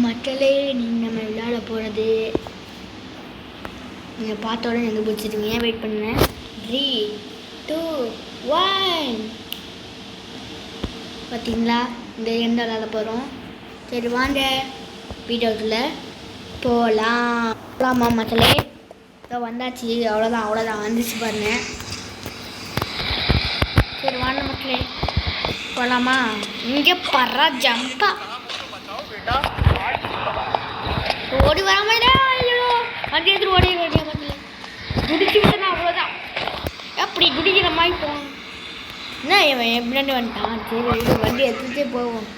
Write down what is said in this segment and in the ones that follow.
மக்களே, நீங்கள் நம்ம விளையாட போகிறது நீங்கள் பார்த்த உடனே எனக்கு பிடிச்சிருங்க. ஏன் வெயிட் பண்ணுறேன்? 3, 2, 1 பார்த்தீங்களா? இந்த எந்த விளையாட போகிறோம். சரி வாங்க வீடியோக்குள்ள போகலாமா மக்களே? இதோ வந்தாச்சு. அவ்வளோதான் வந்துச்சு பாருங்க. சரி வாங்க மக்களே போகலாமா? இங்கே பர்றா ஜம்பா ஓடி வர மாதிரி வண்டி எடுத்துட்டு ஓடி பார்த்துல குடிச்சு விட்டனா அவ்வளோதான். எப்படி குடிக்கிற மாதிரி போகணும். என்ன இவன் எப்படி வந்துட்டான்? சரி வண்டி எடுத்துகிட்டே போவோம்.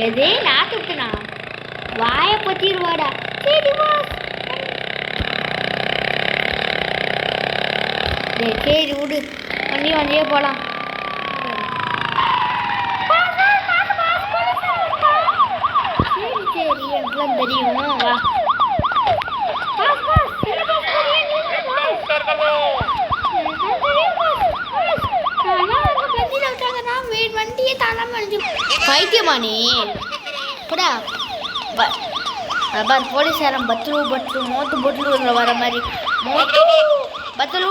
எதே நான் தூக்குனா வாய பத்திடுவாடா. சரி சரி விடு, வண்டியே போகலாம். சரி எனக்குலாம் தெரியும். வா வண்டியே தானாம பைத்தியமானே போடா. பார் போலீஸாரம் பத்லு மோட்டு வர மாதிரி மோட்டு பத்லு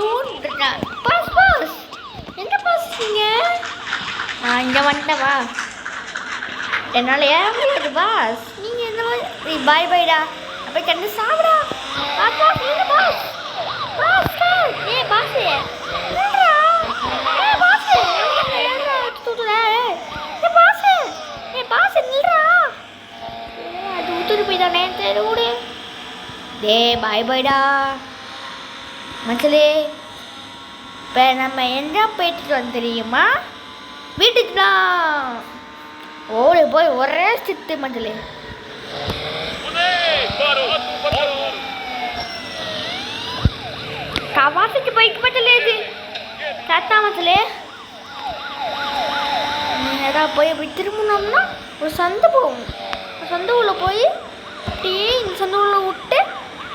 பாஸ் எந்த பாஸ் நீங்கள்? இங்கே வந்துட்டேன். வா என்னால் ஏற முடியாது பாஸ். நீங்கள் எந்த மாதிரி பாய்டா. அப்போ கண்டு சாப்பிடா. பாய்டா மக்களே. இப்போ நம்ம எங்கே போயிட்டு வந்து தெரியுமா? வீட்டுக்கு தான். ஓடி போய் ஒரே சித்து மக்களே. கவாசிக்கு பைக் மக்களே. இது சத்தா மக்களே. ஏதாவது போய் அப்படி திரும்பினோம்னா ஒரு சந்தை போகும். சந்தை உள்ள போய் அப்படியே இந்த சந்தை உள்ள விட்டு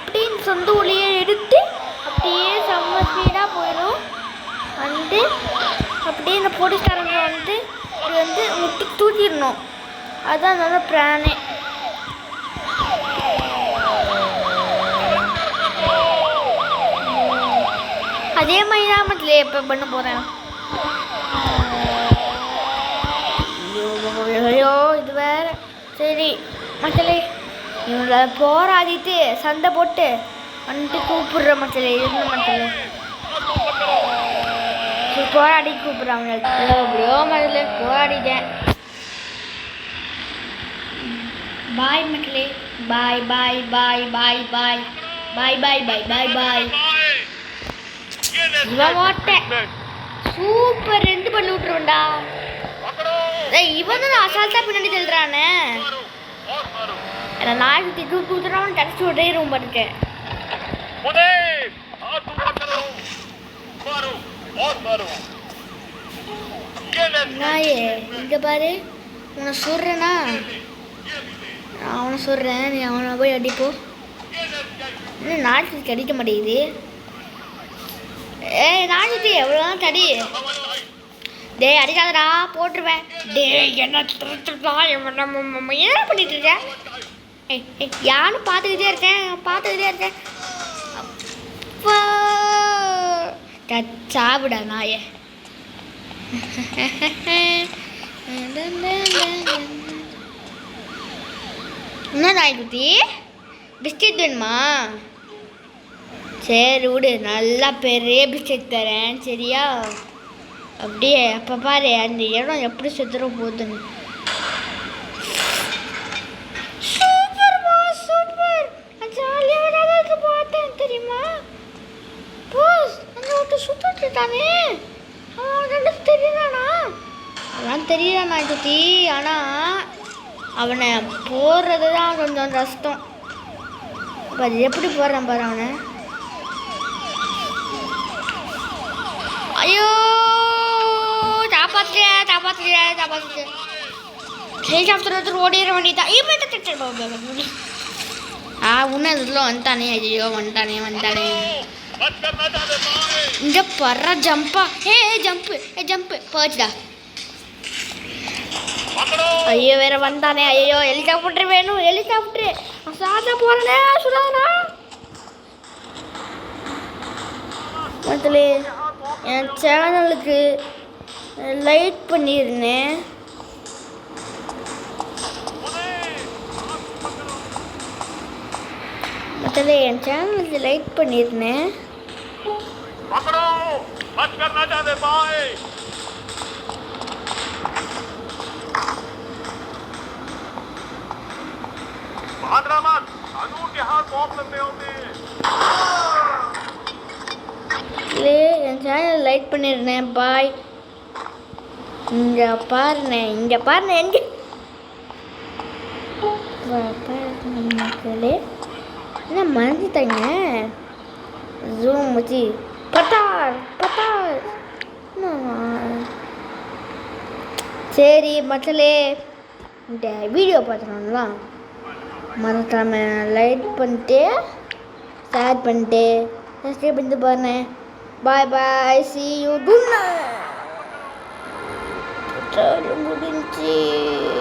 அப்படியே இந்த சந்தை உள்ளே எடுத்து அப்படியே செம்ம ஸ்பீடாக போயிடும். வந்து அப்படியே இந்த போலீஸ்காரங்க வந்து இப்படி முட்டி தூக்கிடணும். அதுதான் நல்ல பிளானே. அதே மாதிரி தான் மக்களே இப்போ பண்ண போகிறேன். ஐயோ இது வேற. சரி மக்களே, இவங்களை போராடிட்டு சண்டை போட்டு வந்துட்டு கூப்பிடுற மக்களே. இருந்த மக்களே போராடி கூப்பிடுறாங்க. எப்படியோ மக்களே போராடிட்டேன். பாய் மக்களே. பாய் பாய் பாய் பாய் பாய் பாய் பாய் பாய் பாய் பாய். இவன் ஓட்டேன் சூப்பர் 2 பண்ணி விட்டுருவா. இவன் தான் அசால்ட்டா பின்னாடி செல்றானே. நான் தூக்குறான்னு தடிச்சு விட்டே ரூம் படுக்கேன். நாயே இங்க பாரு, உன்னை சொல்றேனா? நான் அவனை சொல்றேன், நீ அவனை போய் அடிப்போ. இன்னும் நாட்டுக்கு அடிக்க மாட்டேங்குது. நாட்டுக்கு எவ்வளோதான் தடி. டேய் அடிக்காதடா போட்டுருவேன். டேய் என்ன என்ன பண்ணிட்டு இருக்கேன்? யாரும் பார்த்துக்கிட்டே இருக்கேன். சாப்பிடா நாயே. என்ன நாய் குட்டி பிஸ்கெட் வேணுமா? சரி விடு, நல்லா பெரிய பிஸ்கெட் தரேன் சரியா? அப்படியே அப்போ பாரு அந்த இடம் எப்படி சுத்தரும் போகுதுன்னு. சூப்பர் ஜாலியாக பார்த்தேன் தெரியுமா? போஸ் அந்த விட்டு சுத்திட்டு வந்துட்டானே. தெரியலானா அதெல்லாம் தெரியலாண்ணா சுத்தி. ஆனால் அவனை போடுறது தான் கொஞ்சம் கஷ்டம். இப்போ அது எப்படி போடுறான் பாரு அவனை. ஐயோ காப்பாற்று ஹெலிகாப்டர் ஓடிட வேண்டியதான். உன்ன இதில் வந்துட்டானே. ஐயோ வந்துட்டானே. இங்கே பர்ற ஜம்பா. ஜம்பு போச்சுடா. ஐயோ வேற வந்தானே. ஐயோ ஹெலிகாப்டர் வேணும். ஹெலிகாப்டர் சாதா போறனே. சுடாதா முதல்ல என் சேனலுக்கு லைக் பண்ணியிருந்தேன். முதல்ல என் சேனலுக்கு லைக் பண்ணியிருந்தேன். என் சேனல் லைக் பண்ணியிருந்தேன். பாய். இங்கே பாருண்ணே எங்கே மக்களே என்ன மறந்துட்டாங்க. ஜூம் வச்சு பட்டார். சரி மக்களே, இந்த வீடியோ பார்த்துக்கணுங்களா மறக்காம லைக் பண்ணிட்டு ஷேர் பண்ணிட்டு சப்ஸ்கிரைப் பண்ணிட்டு பாருங்க. பாய் see you. முடிஞ்சு